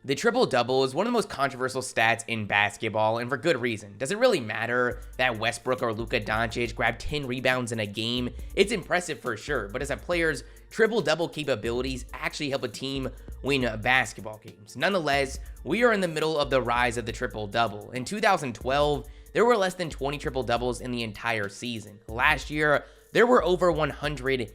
The triple-double is one of the most controversial stats in basketball, and for good reason. Does it really matter that Westbrook or Luka Doncic grabbed 10 rebounds in a game? It's impressive for sure, but as a player's triple-double capabilities actually help a team win basketball games. Nonetheless, we are in the middle of the rise of the triple-double. In 2012, there were less than 20 triple-doubles in the entire season. Last year, there were over 120.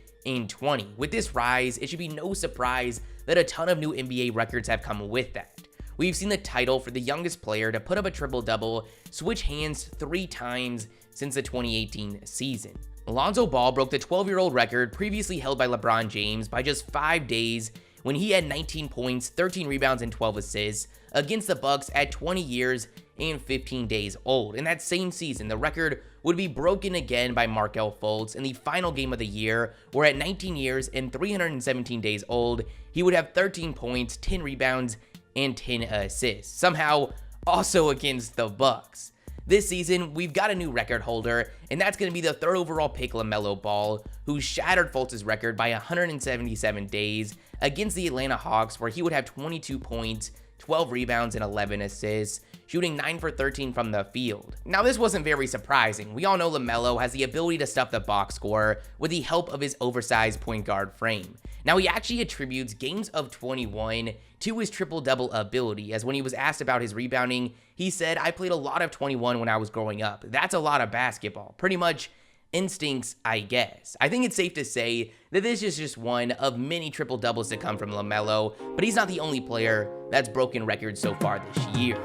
With this rise, it should be no surprise that a ton of new NBA records have come with that. We've seen the title for the youngest player to put up a triple-double switch hands 3 times since the 2018 season. Alonzo Ball broke the 12-year-old record previously held by LeBron James by just 5 days when he had 19 points, 13 rebounds, and 12 assists against the Bucks at 20 years and 15 days old. In that same season, the record would be broken again by Markelle Fultz in the final game of the year, where at 19 years and 317 days old, he would have 13 points, 10 rebounds, and 10 assists, somehow also against the Bucks. This season, we've got a new record holder, and that's going to be the 3rd overall pick Lamelo Ball, who shattered Fultz's record by 177 days against the Atlanta Hawks, where he would have 22 points, 12 rebounds, and 11 assists, shooting 9 for 13 from the field. Now, this wasn't very surprising. We all know LaMelo has the ability to stuff the box score with the help of his oversized point guard frame. Now, he actually attributes games of 21 to his triple-double ability, as when he was asked about his rebounding, he said, "I played a lot of 21 when I was growing up. That's a lot of basketball." Pretty much instincts, I guess. I think it's safe to say that this is just one of many triple-doubles to come from LaMelo, but he's not the only player that's broken records so far this year.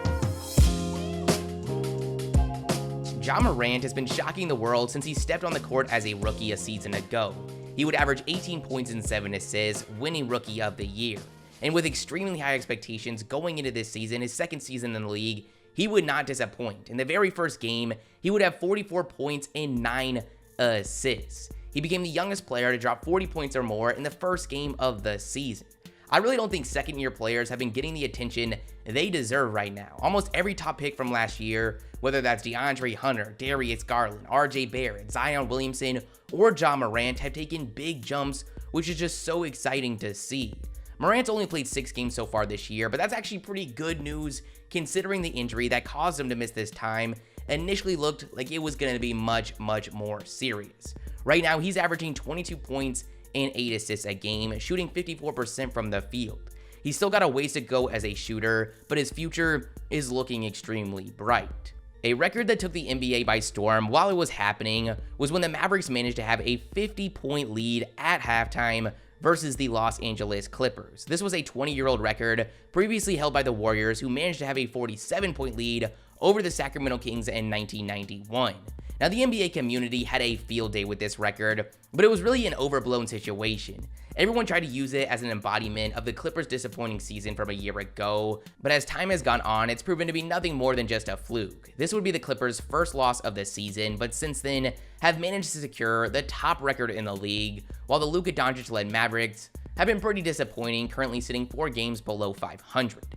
JimmerRange has been shocking the world since he stepped on the court as a rookie a season ago. He would average 18 points and 7 assists, winning Rookie of the Year. And with extremely high expectations going into this season, his second season in the league, he would not disappoint. In the very first game, he would have 44 points and 9 assists. He became the youngest player to drop 40 points or more in the first game of the season. I really don't think second-year players have been getting the attention they deserve right now. Almost every top pick from last year, whether that's DeAndre Hunter, Darius Garland, RJ Barrett, Zion Williamson, or Ja Morant, have taken big jumps, which is just so exciting to see. Morant's only played 6 games so far this year, but that's actually pretty good news considering the injury that caused him to miss this time initially looked like it was going to be much more serious. Right now, he's averaging 22 points and 8 assists a game, shooting 54% from the field. He's still got a ways to go as a shooter, but his future is looking extremely bright. A record that took the NBA by storm while it was happening was when the Mavericks managed to have a 50-point lead at halftime versus the Los Angeles Clippers. This was a 20-year-old record previously held by the Warriors, who managed to have a 47-point lead over the Sacramento Kings in 1991. Now, the NBA community had a field day with this record, but it was really an overblown situation. Everyone tried to use it as an embodiment of the Clippers' disappointing season from a year ago, but as time has gone on, it's proven to be nothing more than just a fluke. This would be the Clippers' first loss of the season, but since then have managed to secure the top record in the league, while the Luka Doncic-led Mavericks have been pretty disappointing, currently sitting 4 games below 500.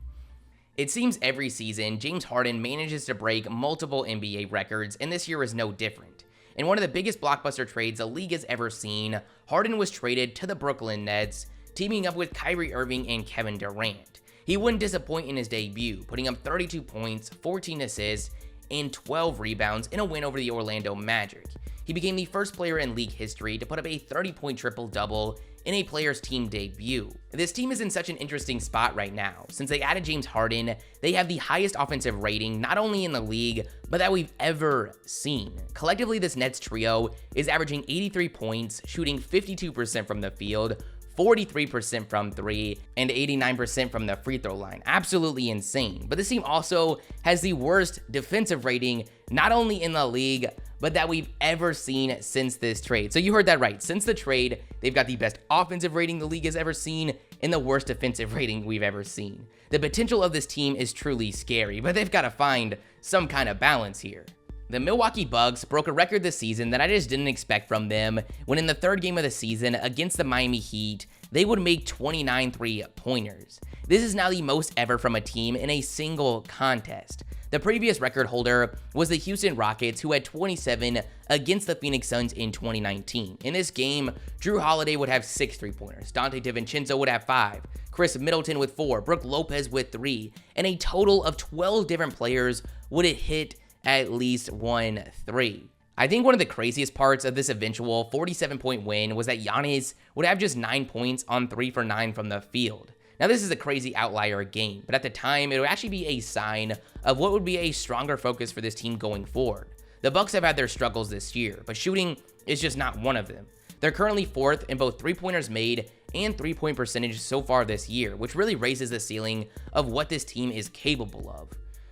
It seems every season, James Harden manages to break multiple NBA records, and this year is no different. In one of the biggest blockbuster trades the league has ever seen, Harden was traded to the Brooklyn Nets, teaming up with Kyrie Irving and Kevin Durant. He wouldn't disappoint in his debut, putting up 32 points, 14 assists, and 12 rebounds in a win over the Orlando Magic. He became the first player in league history to put up a 30-point triple-double in a player's team debut. This team is in such an interesting spot right now. Since they added James Harden, they have the highest offensive rating not only in the league, but that we've ever seen. Collectively, this Nets trio is averaging 83 points, shooting 52% from the field, 43% from 3, and 89% from the free throw line. Absolutely insane. But this team also has the worst defensive rating, not only in the league, but that we've ever seen since this trade. So you heard that right. Since the trade, they've got the best offensive rating the league has ever seen and the worst defensive rating we've ever seen. The potential of this team is truly scary, but they've got to find some kind of balance here. The Milwaukee Bucks broke a record this season that I just didn't expect from them when in the 3rd game of the season against the Miami Heat, they would make 29 3-pointers. This is now the most ever from a team in a single contest. The previous record holder was the Houston Rockets, who had 27 against the Phoenix Suns in 2019. In this game, Drew Holiday would have 6 3-pointers, Dante DiVincenzo would have 5, Chris Middleton with 4, Brook Lopez with 3, and a total of 12 different players would have hit at least 1 3. I think one of the craziest parts of this eventual 47-point win was that Giannis would have just 9 points on 3 for 9 from the field. Now, this is a crazy outlier game, but at the time, it would actually be a sign of what would be a stronger focus for this team going forward. The Bucks have had their struggles this year, but shooting is just not one of them. They're currently 4th in both 3-pointers made and 3-point percentage so far this year, which really raises the ceiling of what this team is capable of.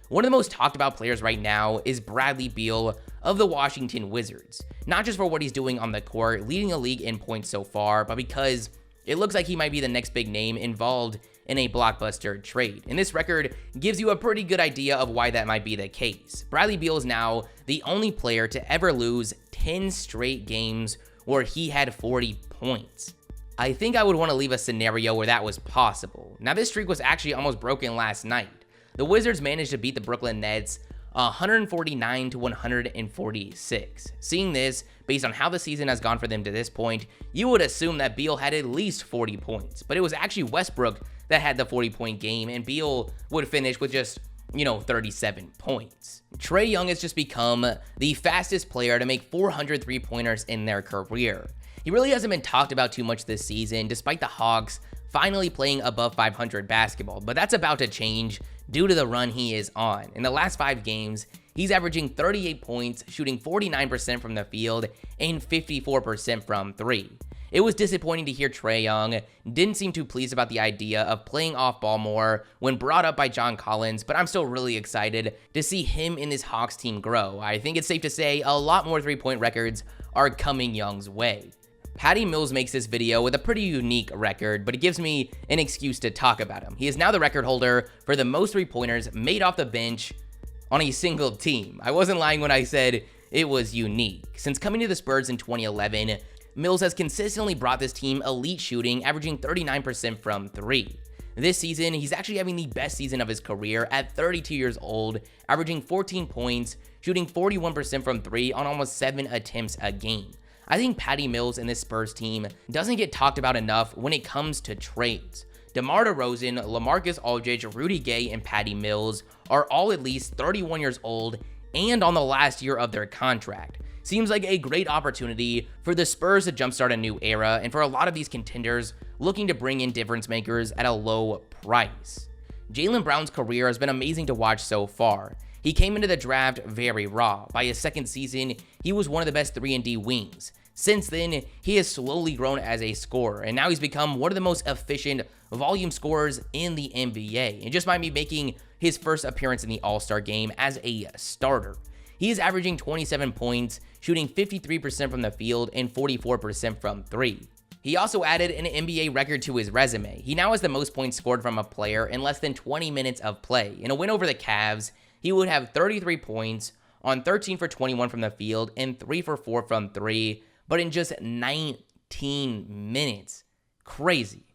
One of the most talked about players right now is Bradley Beal of the Washington Wizards. Not just for what he's doing on the court, leading the league in points so far, but because it looks like he might be the next big name involved in a blockbuster trade. And this record gives you a pretty good idea of why that might be the case. Bradley Beal is now the only player to ever lose 10 straight games where he had 40 points. I think I would want to leave a scenario where that was possible. Now, this streak was actually almost broken last night. The Wizards managed to beat the Brooklyn Nets 149 to 146. Seeing this, based on how the season has gone for them to this point, you would assume that Beal had at least 40 points, but it was actually Westbrook that had the 40-point game, and Beal would finish with just, 37 points. Trey Young has just become the fastest player to make 400 3-pointers in their career. He really hasn't been talked about too much this season, despite the Hawks finally playing above 500 basketball, but that's about to change due to the run he is on. In the last 5 games, he's averaging 38 points, shooting 49% from the field and 54% from 3. It was disappointing to hear Trey Young didn't seem too pleased about the idea of playing off ball more when brought up by John Collins, but I'm still really excited to see him in this Hawks team grow. I think it's safe to say a lot more 3-point records are coming Young's way. Patty Mills makes this video with a pretty unique record, but it gives me an excuse to talk about him. He is now the record holder for the most 3-pointers made off the bench on a single team. I wasn't lying when I said it was unique. Since coming to the Spurs in 2011, Mills has consistently brought this team elite shooting, averaging 39% from 3. This season, he's actually having the best season of his career at 32 years old, averaging 14 points, shooting 41% from 3 on almost 7 attempts a game. I think Patty Mills and this Spurs team doesn't get talked about enough when it comes to trades. DeMar DeRozan, LaMarcus Aldridge, Rudy Gay, and Patty Mills are all at least 31 years old and on the last year of their contract. Seems like a great opportunity for the Spurs to jumpstart a new era and for a lot of these contenders looking to bring in difference makers at a low price. Jalen Brown's career has been amazing to watch so far. He came into the draft very raw. By his second season, he was one of the best 3-and-D wings. Since then, he has slowly grown as a scorer, and now he's become one of the most efficient volume scorers in the NBA, and just might be making his first appearance in the All-Star game as a starter. He is averaging 27 points, shooting 53% from the field and 44% from 3. He also added an NBA record to his resume. He now has the most points scored from a player in less than 20 minutes of play. In a win over the Cavs, he would have 33 points on 13 for 21 from the field and 3 for 4 from 3, but in just 19 minutes. Crazy.